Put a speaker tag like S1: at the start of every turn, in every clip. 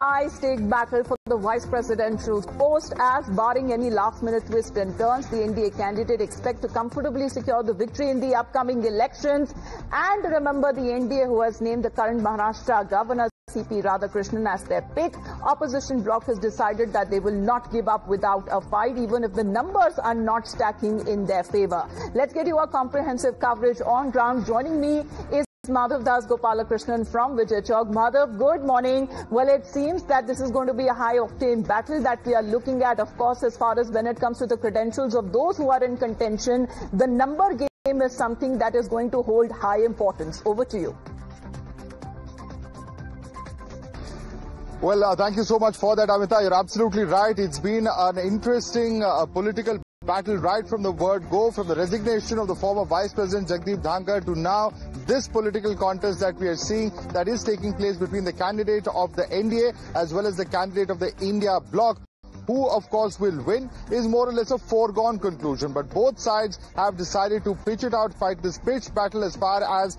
S1: high-stake battle for the vice presidential post as, barring any last-minute twists and turns, the NDA candidate expect to comfortably secure the victory in the upcoming elections. And remember, the NDA, who has named the current Maharashtra governor C.P. Radhakrishnan as their pick, opposition bloc has decided that they will not give up without a fight, even if the numbers are not stacking in their favor. Let's get you a comprehensive coverage on ground. Joining me is Madhav Das Gopalakrishnan from Vijay Chowk. Madhav, good morning. Well, it seems that this is going to be a high-octane battle that we are looking at. Of course, as far as when it comes to the credentials of those who are in contention, the number game is something that is going to hold high importance. Over to you.
S2: Well, thank you so much for that, Amita. You're absolutely right. It's been an interesting political battle right from the word go, from the resignation of the former Vice President Jagdeep Dhankar to now this political contest that we are seeing that is taking place between the candidate of the NDA as well as the candidate of the India bloc. Who, of course, will win is more or less a foregone conclusion. But both sides have decided to pitch it out, fight this pitch battle as far as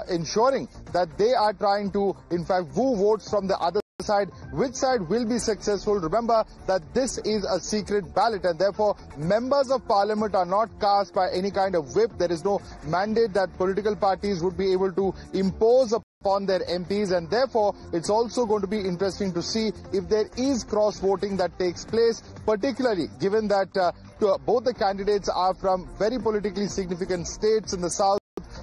S2: ensuring that they are trying to, in fact, woo votes from the other side. Which side will be successful? Remember that this is a secret ballot and therefore members of parliament are not cast by any kind of whip. There is no mandate that political parties would be able to impose upon their MPs, and therefore it's also going to be interesting to see if there is cross voting that takes place, particularly given that both the candidates are from very politically significant states in the south.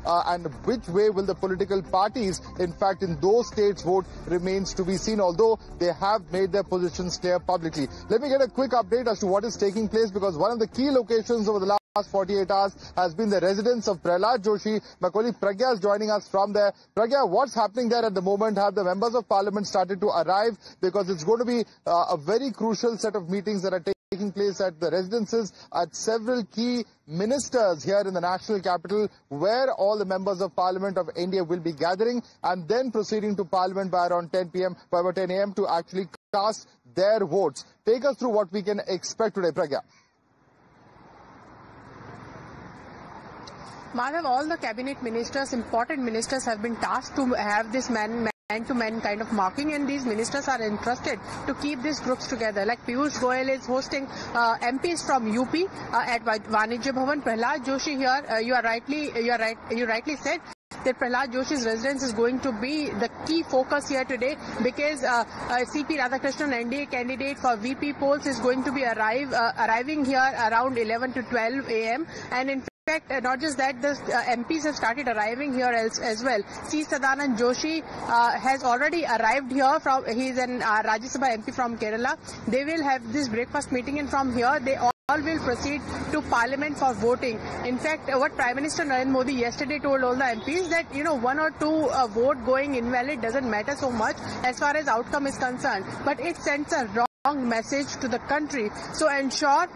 S2: And which way will the political parties, in fact, in those states vote remains to be seen, although they have made their positions clear publicly. Let me get a quick update as to what is taking place, because one of the key locations over the last 48 hours has been the residence of Prahlad Joshi. My colleague Pragya is joining us from there. Pragya, what's happening there at the moment? Have the members of parliament started to arrive? Because it's going to be a very crucial set of meetings that are taking place at the residences at several key ministers here in the national capital, where all the members of parliament of India will be gathering and then proceeding to parliament by around 10 a.m. to actually cast their votes. Take us through what we can expect today, Pragya.
S3: Madhav, all the cabinet ministers, important ministers, have been tasked to have this man-to-man kind of marking, and these ministers are entrusted to keep these groups together. Like Piyush Goyal is hosting MPs from UP at Vanijya Bhavan. Prahlad Joshi here, you rightly said that Prahlad Joshi's residence is going to be the key focus here today, because C.P. Radhakrishnan, NDA candidate for VP polls, is going to be arriving here around 11 to 12 a.m. and in fact, not just that, the MPs have started arriving here as well. C. Sadanand Joshi has already arrived here. He's an Rajya Sabha MP from Kerala. They will have this breakfast meeting, and from here they all will proceed to parliament for voting. In fact, what Prime Minister Narendra Modi yesterday told all the MPs that, one or two vote going invalid doesn't matter so much as far as outcome is concerned, but it sends a wrong message to the country. So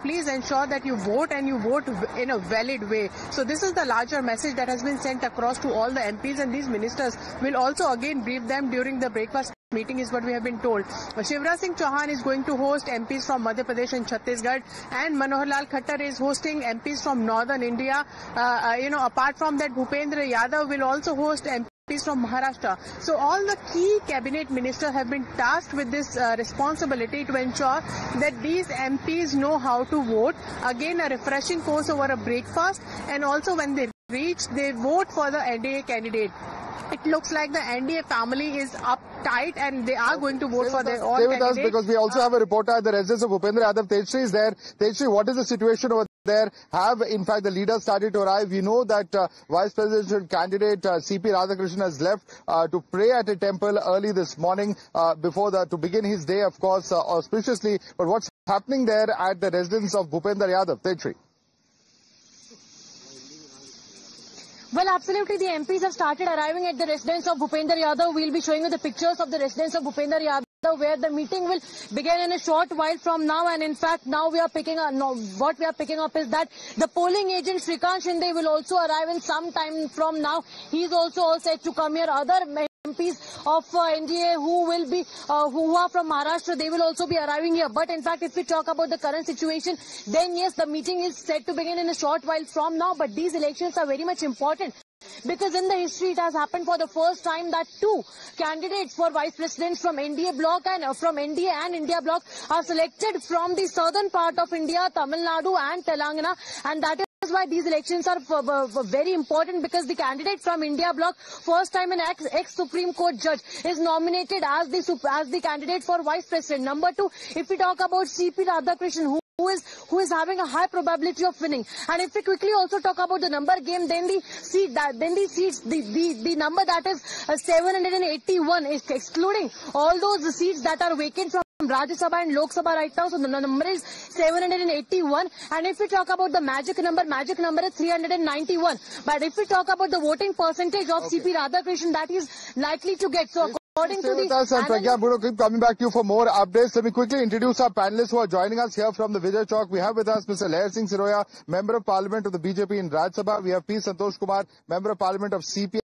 S3: please ensure that you vote, and you vote in a valid way. So this is the larger message that has been sent across to all the MPs, and these ministers will also again brief them during the breakfast meeting, is what we have been told. Shivraj Singh Chauhan is going to host MPs from Madhya Pradesh and Chhattisgarh, and Manohar Lal Khattar is hosting MPs from northern India. Apart from that, Bhupendra Yadav will also host MPs from Maharashtra. So all the key cabinet ministers have been tasked with this responsibility to ensure that these MPs know how to vote. Again, a refreshing course over a breakfast, and also when they reach, they vote for the NDA candidate. It looks like the NDA family is uptight, and they are going to vote for their own candidate.
S2: Stay with us, because we also have a reporter at the residence of Bhupendra Yadav. Tejshri is there. Tejshri, what is the situation over there? Have, in fact, the leaders started to arrive? We know that Vice Presidential candidate C.P. Radhakrishnan has left to pray at a temple early this morning to begin his day, of course, auspiciously. But what's happening there at the residence of Bhupendra Yadav? Tejshri.
S4: Well, absolutely. The MPs have started arriving at the residence of Bhupendra Yadav. We'll be showing you the pictures of the residence of Bhupendra Yadav, where the meeting will begin in a short while from now. And in fact, now what we are picking up is that the polling agent Shrikant Shinde will also arrive in some time from now. He's also all set to come here. Other MPs of NDA who are from Maharashtra, they will also be arriving here. But in fact, if we talk about the current situation, then yes, the meeting is set to begin in a short while from now. But these elections are very much important, because in the history it has happened for the first time that two candidates for vice president from NDA bloc and from NDA and India bloc are selected from the southern part of India, Tamil Nadu and Telangana, and that is why these elections are very important, because the candidate from India bloc, first time an ex-Supreme Court judge, is nominated as the candidate for vice president. Number two, if we talk about C.P. Radhakrishnan, who is having a high probability of winning, and if we quickly also talk about the number game, then the number that is 781 is excluding all those seats that are vacant from Rajya Sabha and Lok Sabha right now. So the number is 781. And if we talk about the magic number is 391. But if we talk about the voting percentage of C.P. Radhakrishnan, that is likely to get. So according to the
S2: Pragya, we'll keep coming back to you for more updates. Let me quickly introduce our panelists who are joining us here from the Vijay Chowk. We have with us Mr. Leher Singh Siroya, Member of Parliament of the BJP in Rajya Sabha. We have P. Santosh Kumar, Member of Parliament of CPI,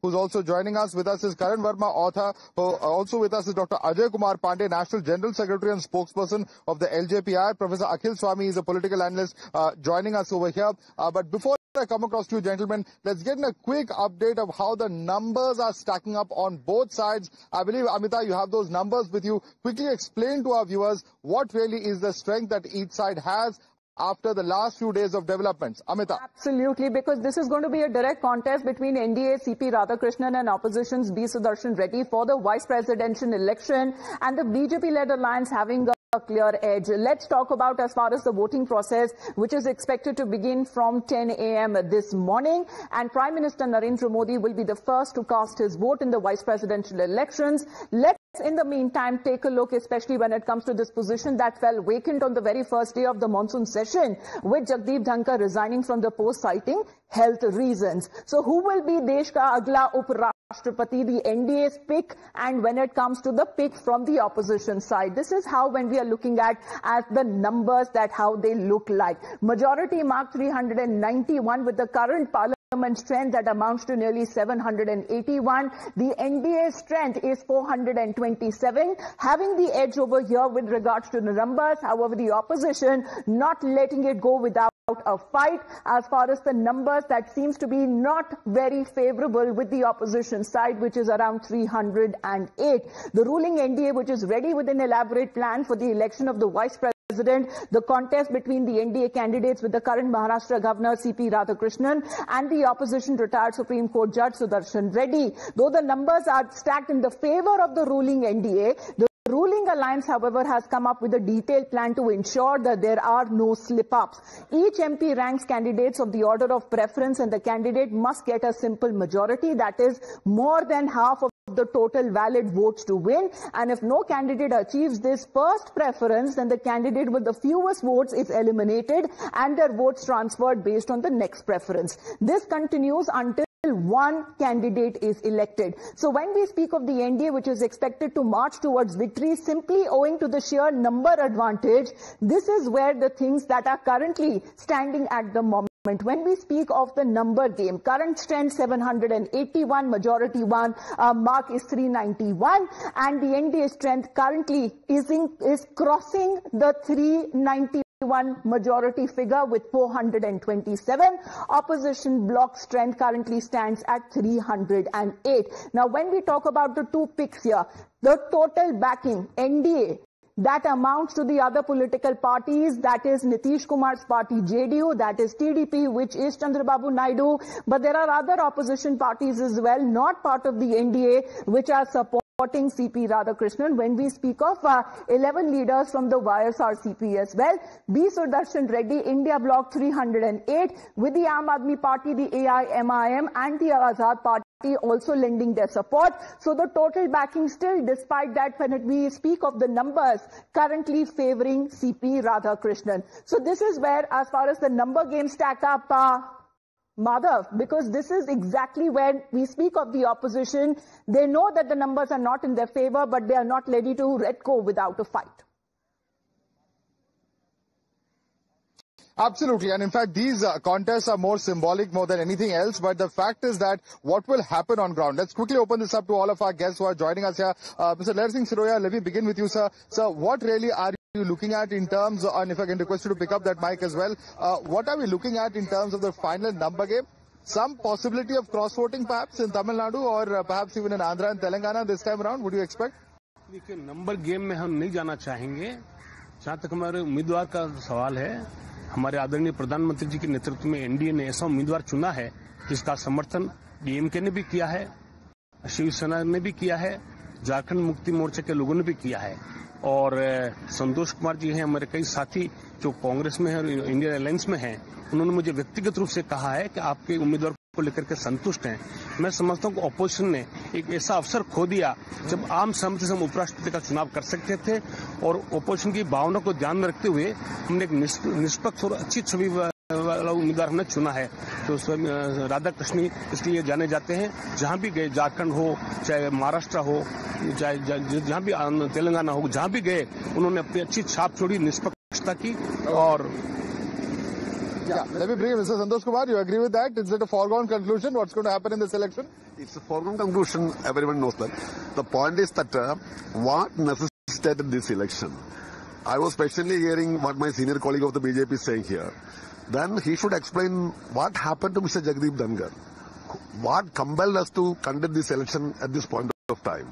S2: who's also joining us. With us is Karan Verma, author. Also with us is Dr. Ajay Kumar Pandey, National General Secretary and spokesperson of the LJPI. Professor Akhil Swami is a political analyst joining us over here. But before I come across to you, gentlemen, let's get in a quick update of how the numbers are stacking up on both sides. I believe, Amita, you have those numbers with you. Quickly explain to our viewers what really is the strength that each side has after the last few days of developments. Amita.
S1: Absolutely, because this is going to be a direct contest between NDA, C.P. Radhakrishnan and opposition's B. Sudarshan Reddy for the vice presidential election, and the BJP-led alliance having a clear edge. Let's talk about as far as the voting process, which is expected to begin from 10 a.m. this morning, and Prime Minister Narendra Modi will be the first to cast his vote in the vice presidential elections. Let's in the meantime take a look, especially when it comes to this position that fell vacant on the very first day of the monsoon session, with Jagdeep Dhankar resigning from the post citing health reasons. So who will be Desh ka agla Uprashtrapati, the NDA's pick, and when it comes to the pick from the opposition side? This is how, when we are looking at the numbers, that how they look like. Majority mark 391 with the current parliament strength that amounts to nearly 781. The NDA strength is 427, having the edge over here with regards to the numbers. However, the opposition not letting it go without a fight as far as the numbers that seems to be not very favorable with the opposition side, which is around 308. The ruling NDA, which is ready with an elaborate plan for the election of the vice president, the contest between the NDA candidates with the current Maharashtra Governor C.P. Radhakrishnan and the opposition retired Supreme Court Judge Sudarshan Reddy. Though the numbers are stacked in the favor of the ruling NDA, the ruling alliance, however, has come up with a detailed plan to ensure that there are no slip-ups. Each MP ranks candidates of the order of preference, and the candidate must get a simple majority, that is more than half of the total valid votes to win. And if no candidate achieves this first preference, then the candidate with the fewest votes is eliminated and their votes transferred based on the next preference. This continues until one candidate is elected. So when we speak of the NDA, which is expected to march towards victory simply owing to the sheer number advantage, this is where the things that are currently standing at the moment. When we speak of the number game, current strength 781, majority one mark is 391, and the NDA strength currently is crossing the 391 majority figure with 427. Opposition bloc strength currently stands at 308. Now, when we talk about the two picks here, the total backing NDA, that amounts to the other political parties, that is Nitish Kumar's party JDU, that is TDP, which is Chandrababu Naidu, but there are other opposition parties as well, not part of the NDA, which are supporting C.P. Radhakrishnan. When we speak of 11 leaders from the YSRCP as well, B. Sudarshan Reddy, India Bloc 308, with the Aam Aadmi Party, the AIMIM and the Azad Party also lending their support. So the total backing still, despite that, when we speak of the numbers, currently favoring C.P. Radhakrishnan. So this is where, as far as the number game stack up, Madhav, because this is exactly when we speak of the opposition. They know that the numbers are not in their favor, but they are not ready to let go without a fight.
S2: Absolutely. And in fact, these contests are more symbolic more than anything else. But the fact is that what will happen on ground? Let's quickly open this up to all of our guests who are joining us here. Mr. Leher Singh Siroya, let me begin with you, sir. Sir, what really are you looking at in terms, and if I can request you to pick up that mic as well, what are we looking at in terms of the final number game? some possibility of cross-voting perhaps in Tamil Nadu or perhaps even in Andhra and Telangana this time around? Would you expect?
S5: देखिए, number game में हम नहीं जाना चाहेंगे। जहां तक हमारे उम्मीदवार का सवाल है, हमारे आदरणीय प्रधानमंत्री जी के नेतृत्व में एनडीए ने ऐसा उम्मीदवार चुना है जिसका समर्थन डीएमके ने भी किया है, शिवसेना ने भी किया है, झारखंड मुक्ति मोर्चा के लोगों ने भी किया है और संतोष कुमार जी हैं, हमारे कई साथी जो कांग्रेस में है और इंडियन अलायंस में हैं, उन्होंने मुझे व्यक्तिगत रूप से कहा है कि आपके उम्मीदवार को लेकर के संतुष्ट हैं। मैं समझता हूं कि ऑपोजिशन ने एक ऐसा अवसर खो दिया जब आम सहमति से हम उपराष्ट्रपति का चुनाव कर सकते थे और ऑपोजिशन की भावना को ध्यान में रखते हुए हमने एक निष्पक्ष और अच्छी छवि वाला उम्मीदवार हमने चुना है। तो राधा कृष्ण इसलिए जाने जाते हैं, जहां भी गए, झारखंड हो चाहे महाराष्ट्र हो चाहे जहां भी तेलंगाना हो, जहां भी गए उन्होंने अपनी अच्छी छाप छोड़ी, निष्पक्षता की। और
S2: let me bring Mr. Santosh Kumar. You agree with that? Is it a foregone conclusion? What's going to happen in this election?
S6: It's a foregone conclusion. Everyone knows that. The point is that what necessitated this election? I was patiently hearing what my senior colleague of the BJP is saying here. Then he should explain what happened to Mr. Jagdeep Dhangar. What compelled us to conduct this election at this point of time?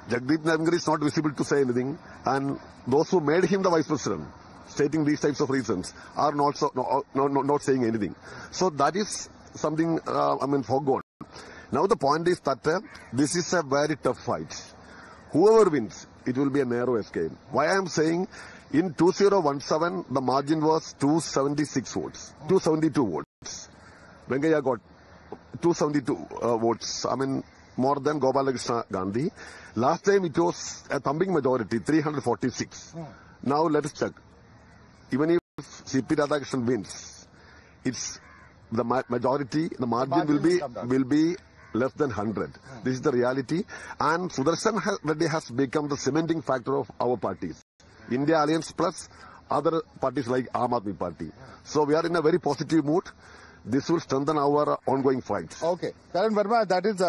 S6: Jagdeep Dhangar is not visible to say anything, and those who made him the vice president, stating these types of reasons, are not saying anything. So that is something, foregone. Now the point is that this is a very tough fight. Whoever wins, it will be a narrow escape. Why I am saying, in 2017, the margin was 276 votes, 272 votes. Venkaiah got 272 votes, more than Gopalakrishna Gandhi. Last time it was a thumping majority, 346. Now let us check. Even if C.P. Radhakrishnan wins, it's the majority, the margin will be less than 100. This is the reality. And Sudarshan Reddy has become the cementing factor of our parties. India Alliance plus other parties like Aam Aadmi Party. So we are in a very positive mood. This will strengthen our ongoing fights.
S2: Okay. Karan Verma,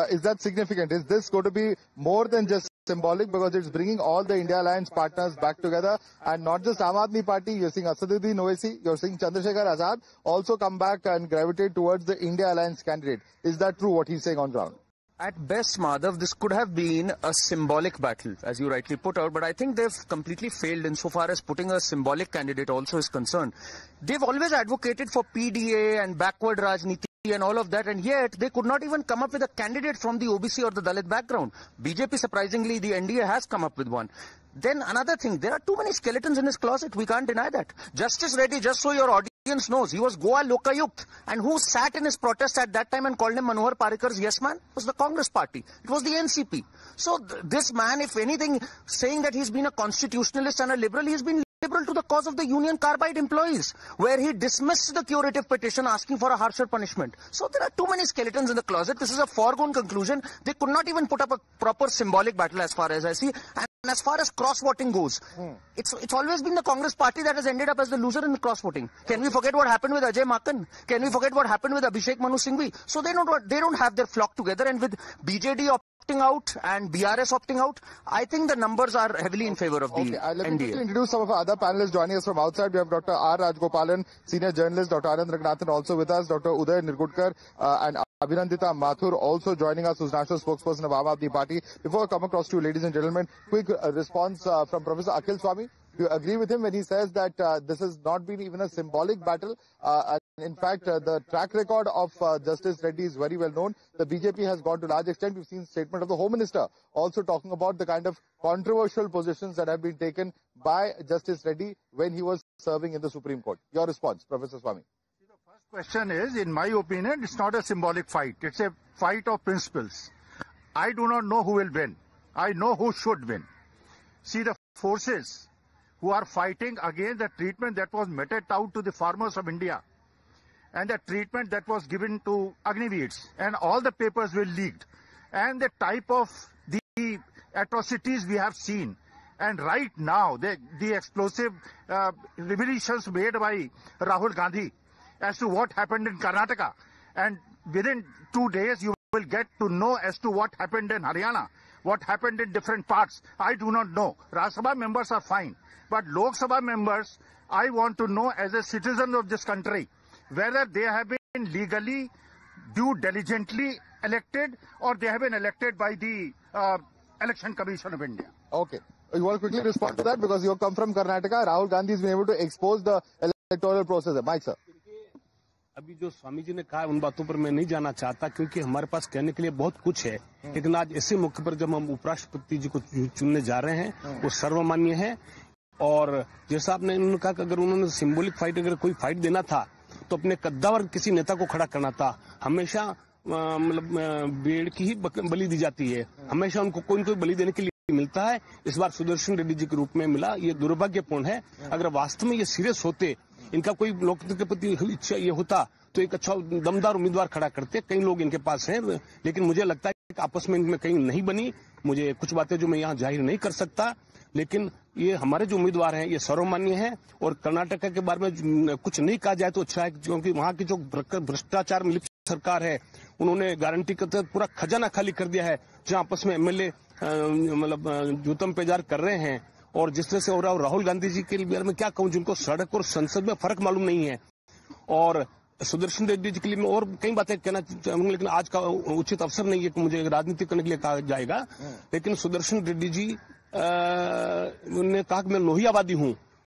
S2: is that significant? Is this going to be more than just symbolic, because it's bringing all the India Alliance partners back together, and not just Aam Aadmi Party? You're seeing Asaduddin Owaisi, you're seeing Chandrasekhar Azad also come back and gravitate towards the India Alliance candidate. Is that true, what he's saying on ground?
S7: At best, Madhav, this could have been a symbolic battle, as you rightly put out, but I think they've completely failed insofar as putting a symbolic candidate also is concerned. They've always advocated for PDA and backward Rajniti and all of that, and yet they could not even come up with a candidate from the OBC or the Dalit background. BJP, surprisingly, the NDA has come up with one. Then another thing, there are too many skeletons in his closet. We can't deny that. Justice Reddy, just so your audience knows, he was Goa Lokayukt. And who sat in his protest at that time and called him Manohar Parikar's yes man? It was the Congress party. It was the NCP. So this man, if anything, saying that he's been a constitutionalist and a liberal, he's been liberal to the cause of the Union Carbide employees, where he dismissed the curative petition asking for a harsher punishment. So there are too many skeletons in the closet. This is a foregone conclusion. They could not even put up a proper symbolic battle as far as I see. And as far as cross-voting goes, it's always been the Congress party that has ended up as the loser in the cross-voting. Can we forget what happened with Ajay Makan? Can we forget what happened with Abhishek Manu Singhvi? So they don't have their flock together, and with BJD opting out and BRS opting out, I think the numbers are heavily in favor of the
S2: let me
S7: NDA.
S2: quickly introduce some of our other panelists joining us from outside. We have Dr. R. Rajgopalan, senior journalist, Dr. Anand Raghunathan also with us, Dr. Uday Nirgudkar and Abhinandita Mathur also joining us, who's national spokesperson of Aam Aadmi Party. Before I come across to you, ladies and gentlemen, quick response from Professor Akhil Swami. Do you agree with him when he says that this has not been even a symbolic battle? In fact, the track record of Justice Reddy is very well known. The BJP has gone to a large extent. We've seen a statement of the Home Minister also talking about the kind of controversial positions that have been taken by Justice Reddy when he was serving in the Supreme Court. Your response, Professor Swami.
S8: The first question is, in my opinion, it's not a symbolic fight. It's a fight of principles. I do not know who will win. I know who should win. See, the forces who are fighting against the treatment that was meted out to the farmers of India and the treatment that was given to Agniveers, and all the papers were leaked, and the type of the atrocities we have seen, and right now the explosive revelations made by Rahul Gandhi as to what happened in Karnataka, and within 2 days you will get to know as to what happened in Haryana, what happened in different parts. I do not know. Rajya Sabha members are fine, but Lok Sabha members, I want to know as a citizen of this country, whether they have been legally due diligently elected, or they have been elected by the Election Commission of India.
S2: Okay. You want to quickly respond to that because you come from Karnataka. Rahul Gandhi has been able to expose the electoral process. Mike, sir.
S5: अभी जो स्वामी जी ने कहा उन बातों पर मैं नहीं जाना चाहता क्योंकि हमारे पास कहने के लिए बहुत कुछ है, लेकिन आज ऐसे मौके पर जब हम उपराष्ट्रपति जी को चुनने जा रहे हैं वो सर्वमान्य है। और जैसा आपने उन्होंने कहा कि अगर उन्होंने सिंबॉलिक फाइट अगर कोई फाइट देना था तो अपने कद्दावर किसी नेता को खड़ा करना था। हमेशा मतलब भेड़ की ही बलि दी जाती है, हमेशा उनको कोई न कोई बलि देने के लिए मिलता है। इस बार सुदर्शन रेड्डी जी के रूप में मिला, ये दुर्भाग्यपूर्ण है। अगर वास्तव में ये सीरियस होते, इनका कोई लोकतंत्र के प्रति इच्छा ये होता तो एक अच्छा दमदार उम्मीदवार खड़ा करते। कई लोग इनके पास हैं, लेकिन मुझे लगता है कि आपस में इनमें कहीं नहीं बनी। मुझे कुछ बातें जो मैं यहाँ जाहिर नहीं कर सकता, लेकिन ये हमारे जो उम्मीदवार हैं ये सर्वमान्य हैं। और कर्नाटक के बारे में कुछ नहीं कहा जाए तो अच्छा है, क्योंकि वहाँ की जो भ्रष्टाचार में लिप्त सरकार है उन्होंने गारंटी के तहत पूरा खजाना खाली कर दिया है। जहाँ आपस में एमएलए मतलब जूतम पेजार कर रहे हैं और जिस तरह से हो रहा है। राहुल गांधी जी के बारे में क्या कहूँ, जिनको सड़क और संसद में फर्क मालूम नहीं है। और सुदर्शन रेड्डी जी के लिए मैं और कई बातें कहना चाहूंगा, लेकिन आज का उचित अवसर नहीं है कि मुझे राजनीति करने के लिए कहा जाएगा। लेकिन सुदर्शन रेड्डी जी ने कहा कि मैं लोहियावादी हूं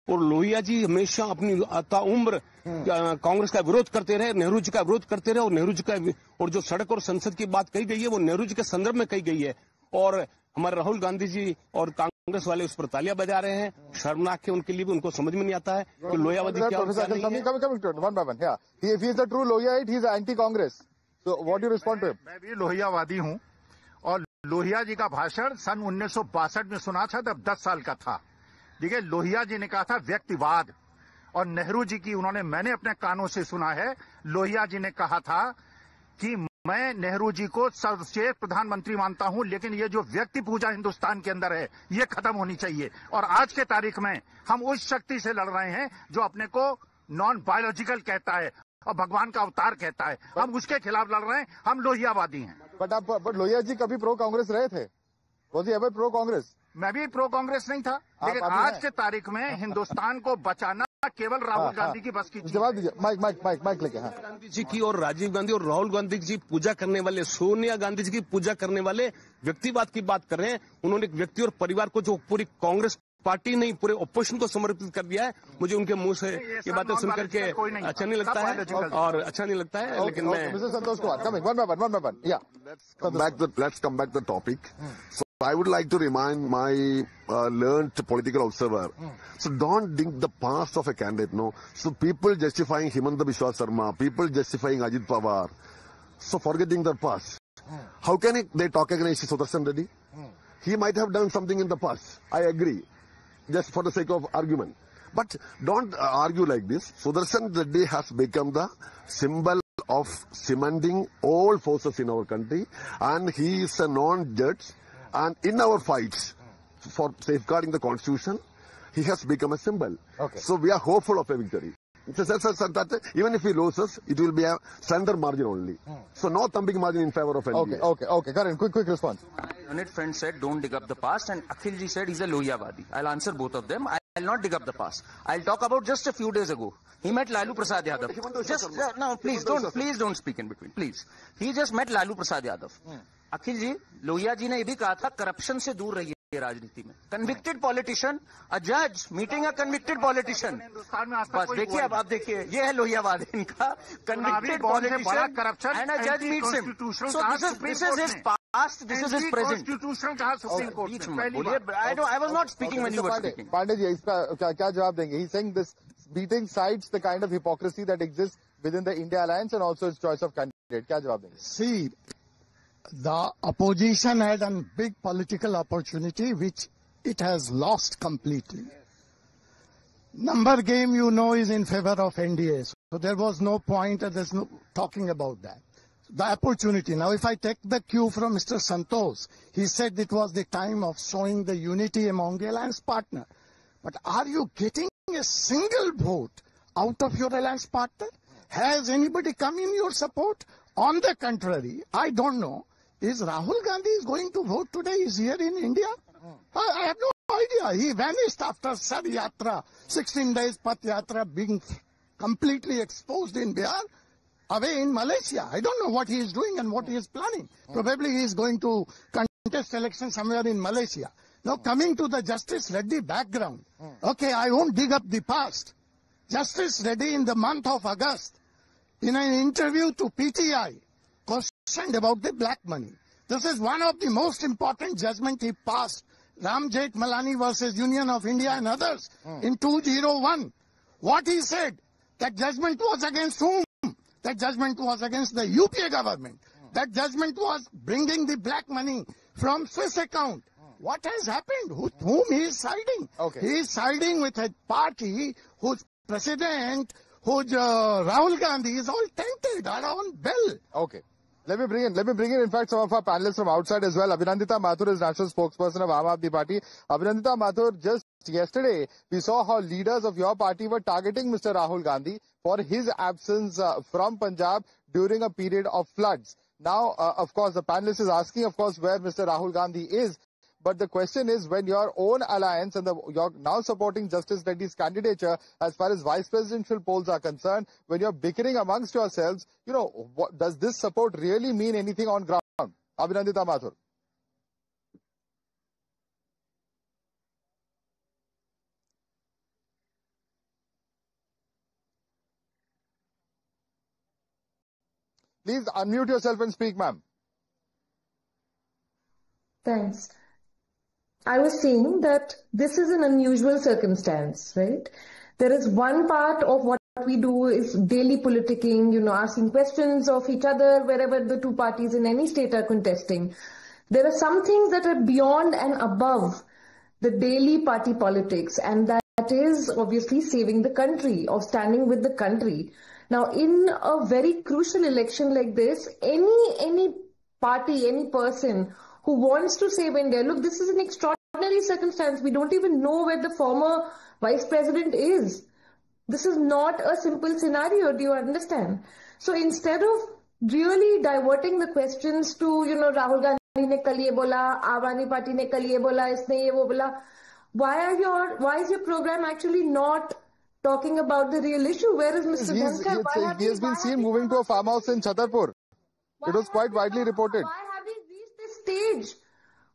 S5: और लोहिया जी हमेशा अपनी उम्र कांग्रेस का विरोध करते रहे, नेहरू जी का विरोध करते रहे। और नेहरू जी का और जो सड़क और संसद की बात कही गई है वो नेहरू जी के संदर्भ में कही गई है। और हमारे राहुल गांधी जी और कांग्रेस वाले उस पर तालियां बजा रहे हैं। शर्मनाक है उनके लिए भी, उनको समझ में नहीं आता है कि लोहियावादी क्या होता है।
S8: मैं भी लोहियावादी हूँ और लोहिया जी का भाषण सन 1962 में सुना था, तब 10 साल का था। देखिए, लोहिया जी ने कहा था व्यक्तिवाद, और नेहरू जी की मैंने अपने कानों से सुना है। लोहिया जी ने कहा था कि मैं नेहरू जी को सर्वश्रेष्ठ प्रधानमंत्री मानता हूं, लेकिन ये जो व्यक्ति पूजा हिंदुस्तान के अंदर है ये खत्म होनी चाहिए। और आज के तारीख में हम उस शक्ति से लड़ रहे हैं जो अपने को नॉन बायोलॉजिकल कहता है और भगवान का अवतार कहता है। हम उसके खिलाफ लड़ रहे हैं, हम लोहियावादी हैं।
S2: बट लोहिया जी कभी प्रो कांग्रेस रहे थे? Was he ever pro Congress?
S8: मैं भी प्रो कांग्रेस नहीं था, लेकिन आज के तारीख में हिंदुस्तान को बचाना केवल राहुल गांधी की बस की चीज।
S2: जवाब दीजिए, माइक लेके।
S5: गांधी जी की और राजीव गांधी और राहुल गांधी जी पूजा करने वाले, सोनिया गांधी जी की पूजा करने वाले व्यक्तिवाद की बात कर रहे हैं। उन्होंने एक व्यक्ति और परिवार को जो पूरी कांग्रेस पार्टी नहीं पूरे ऑपोजिशन को समर्पित कर दिया है। मुझे उनके मुंह से ये बातें सुन करके अच्छा नहीं लगता है और अच्छा नहीं लगता है। लेकिन मैं
S2: Santosh Kumar,
S6: let's come back to the topic. So I would like to remind my learned political observer. So don't think the past of a candidate, no. So people justifying Himanta Biswa Sarma, people justifying Ajit Pawar, so forgetting their past. How can they talk against Sudarshan Reddy? He might have done something in the past. I agree, just for the sake of argument. But don't argue like this. Sudarshan Reddy has become the symbol of cementing all forces in our country, and he is a non-judge. And in our fights for safeguarding the constitution, he has become a symbol.
S2: Okay.
S6: So we are hopeful of a victory. Even if he loses, it will be a slender margin only. So no thumping margin in favor of NDA.
S2: Okay. Karan, quick response.
S7: My learned friend said, don't dig up the past, and Akhil ji said he's a Lohiyaawadi. I'll answer both of them. I'll not dig up the past. I'll talk about just a few days ago. He met Lalu Prasad Yadav. No, please don't speak in between, please. He just met Lalu Prasad Yadav. अखिल जी, लोहिया जी ने ये भी कहा था corruption से दूर रहिए राजनीति में। कन्विक्टेड पॉलिटिशियन, अ जज मीटिंग अ कन्विक्टेड पॉलिटिशियन। बस देखिए, अब आप देखिए, ये है लोहियावाद इनका। कन्विक्टेड पॉलिटिशियन एंड अ जज meets him. So this is his past, this is his present. बीच में बोलिए, I was not speaking when you were speaking.
S2: Pandey ji, इसका क्या जवाब देंगे? He is saying this meeting cites the kind of hypocrisy that exists within the India alliance and also its choice of candidate. क्या जवाब देंगे?
S9: See, the opposition had a big political opportunity which it has lost completely. Number game, you know, is in favor of NDA. So there was no point, there's no talking about that. The opportunity. Now, if I take the cue from Mr. Santosh, he said it was the time of showing the unity among the alliance partner. But are you getting a single vote out of your alliance partner? Has anybody come in your support? On the contrary, I don't know. Is Rahul Gandhi is going to vote today? Is here in India? I have no idea. He vanished after Sad Yatra, 16 days Path Yatra being completely exposed in Bihar. away in Malaysia. I don't know what he is doing and what he is planning. Probably he is going to contest election somewhere in Malaysia. Now coming to the Justice Reddy background. Okay, I won't dig up the past. Justice Reddy in the month of August, in an interview to PTI, questioned about the black money. This is one of the most important judgments he passed. Ram Jethmalani versus Union of India and others in 2001. What he said, that judgment was against whom? That judgment was against the UPA government. That judgment was bringing the black money from Swiss account. What has happened? Whom he is siding?
S2: Okay.
S9: He is siding with a party whose president, whose Rahul Gandhi is all tainted around bell.
S2: Okay. Let me bring in, in fact, some of our panelists from outside as well. Abhinandita Mathur is national spokesperson of Aam Aadmi Party. Abhinandita Mathur, just yesterday, we saw how leaders of your party were targeting Mr. Rahul Gandhi for his absence from Punjab during a period of floods. Now, of course, the panelist is asking, of course, where Mr. Rahul Gandhi is. But the question is, when your own alliance and you're now supporting Justice Reddy's candidature as far as vice presidential polls are concerned, when you're bickering amongst yourselves, you know, does this support really mean anything on ground? Abhinandita Mathur. Please unmute yourself and speak, ma'am.
S10: Thanks. I was saying that this is an unusual circumstance, right? There is one part of what we do is daily politicking, you know, asking questions of each other wherever the two parties in any state are contesting. There are some things that are beyond and above the daily party politics, and that is obviously saving the country or standing with the country. Now, in a very crucial election like this, any party, any person who wants to save India, look, this is an extraordinary circumstance. We don't even know where the former vice president is. This is not a simple scenario. Do you understand? So instead of really diverting the questions to, you know, Rahul Gandhi ne kal ye bola, Aam Aadmi Party ne kal ye bola, isne ye wo bola, why is your program actually not talking about the real issue? Where is Mr. Dhankar?
S2: He has been seen moving to a farmhouse in Chhatarpur. It was quite widely reported.
S10: Why have we reached this stage?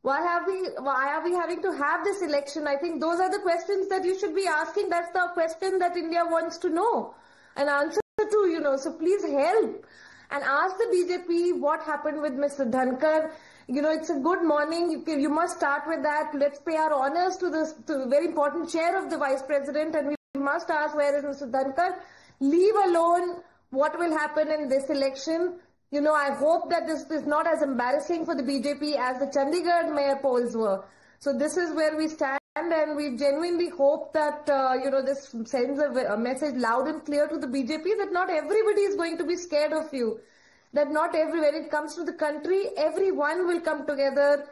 S10: Why are we having to have this election? I think those are the questions that you should be asking. That's the question that India wants to know and answer to, you know. So please help and ask the BJP what happened with Mr. Dhankar. You know, it's a good morning. You must start with that. Let's pay our honors to the very important chair of the vice president, and we must ask, where is Mr. Dhankar? Leave alone what will happen in this election. You know, I hope that this is not as embarrassing for the BJP as the Chandigarh mayor polls were. So this is where we stand, and we genuinely hope that, you know, this sends a message loud and clear to the BJP that not everybody is going to be scared of you. That not when it comes to the country, everyone will come together.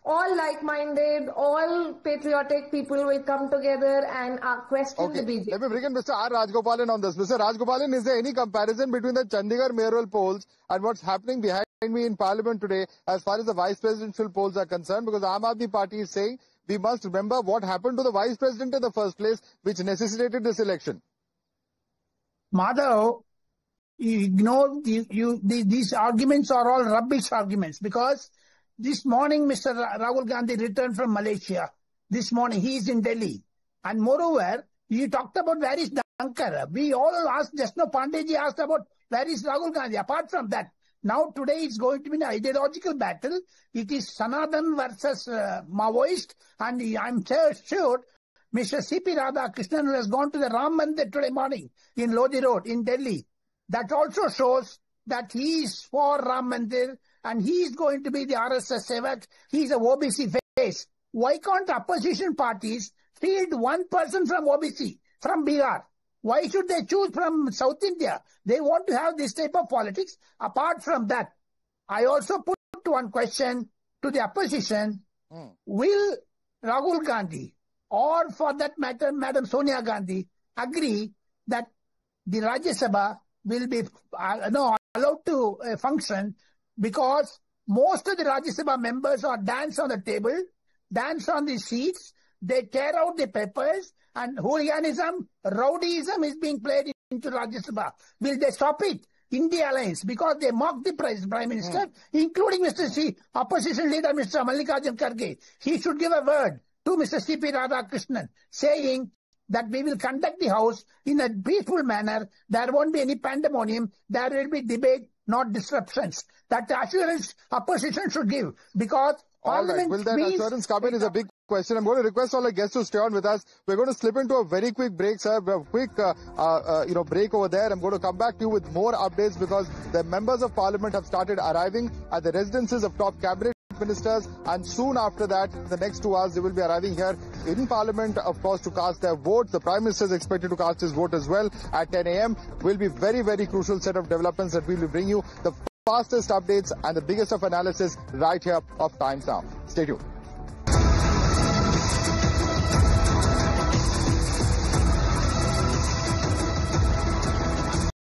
S10: All like-minded, all patriotic people will come together and question the BJP.
S2: Let me bring in Mr. R. Rajgopalan on this. Mr. Rajgopalan, is there any comparison between the Chandigarh mayoral polls and what's happening behind me in Parliament today as far as the vice presidential polls are concerned? Because Aam Aadmi Party is saying we must remember what happened to the vice president in the first place, which necessitated this election.
S11: Madhav, you ignore these arguments are all rubbish arguments, because this morning, Mr. Rahul Gandhi returned from Malaysia. This morning, he is in Delhi. And moreover, you talked about where is Dhankar. We all asked, just now Pandeyji asked about where is Rahul Gandhi. Apart from that, now today it's going to be an ideological battle. It is Sanathan versus Maoist. And I'm sure Mr. C.P. Radhakrishnan, who has gone to the Ram Mandir today morning in Lodi Road in Delhi, that also shows that he is for Ram Mandir. And he is going to be the RSS Sevak. He is a OBC face. Why can't opposition parties field one person from OBC, from Bihar? Why should they choose from South India? They want to have this type of politics. Apart from that, I also put one question to the opposition. Will Rahul Gandhi, or for that matter, Madam Sonia Gandhi, agree that the Rajya Sabha will be allowed to function? Because most of the Rajya Sabha members are dance on the table, dance on the seats, they tear out the papers, and hooliganism, rowdyism is being played into Rajya Sabha. Will they stop it? India Alliance because they mocked the Prime Minister, including Mr. Opposition Leader Mr. Mallikarjun Kharge. He should give a word to Mr. C.P. Radhakrishnan saying that we will conduct the House in a peaceful manner. There won't be any pandemonium. There will be debate, not disruptions. That assurance opposition should give because
S2: all right. Will that assurance come in is a big question. I'm going to request all our guests to stay on with us. We're going to slip into a very quick break, sir. A quick, break over there. I'm going to come back to you with more updates because the members of parliament have started arriving at the residences of top cabinet ministers, and soon after that, the next 2 hours, they will be arriving here in Parliament, of course, to cast their vote. The Prime Minister is expected to cast his vote as well at 10 a.m. Will be very, very crucial set of developments that we will bring you the fastest updates and the biggest of analysis right here of Times Now. Stay tuned.